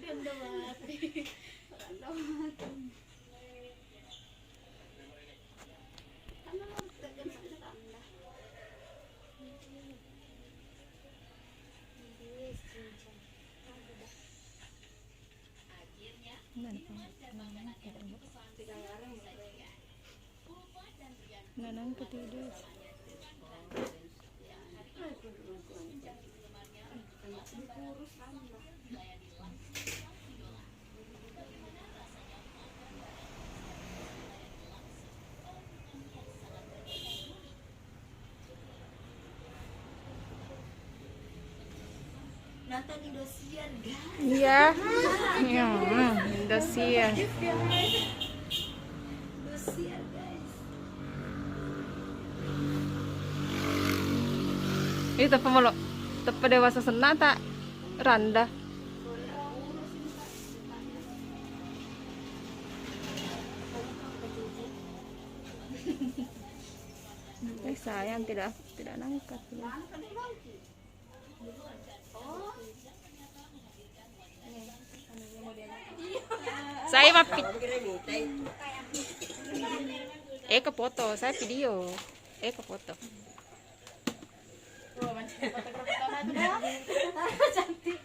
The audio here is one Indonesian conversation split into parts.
Randa mati. Randa mati. Ano lang tekan sa randa. Nanang ketidur. Dikurus randa. Nonton Indosiar guys. Iya. Indosiar. Indosiar guys. Ini tepa molo. Tepa dewasa sena tak randa. Sayang tidak nangkat. Ya. Saya mapit. Ke foto, saya video. Ke foto. Cantik.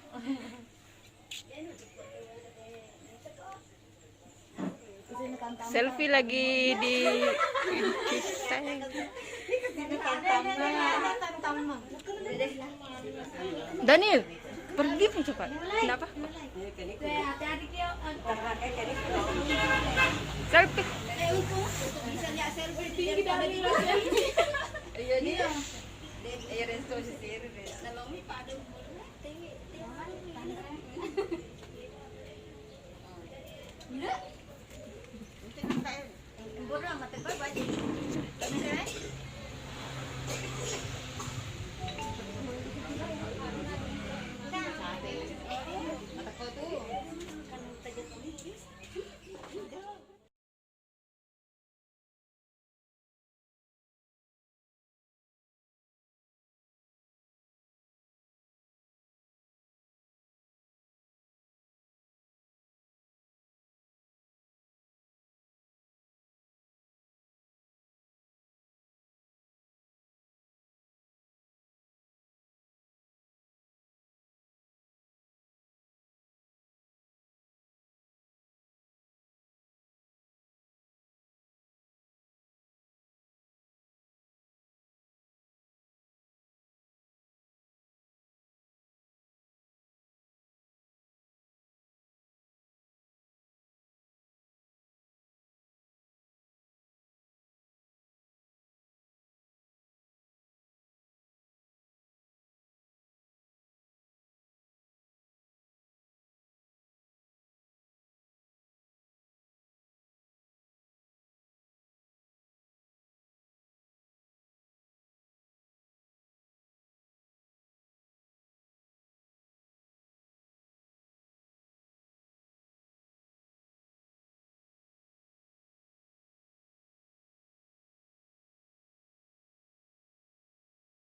Selfie lagi di Daniel, pergi nih cepat. Kenapa? Selfie. Bisa lihat selfie tinggi dari iya dia. Dia resto sendiri deh. Nalomi pada tinggi. Enggak. Bodoh amat terbang.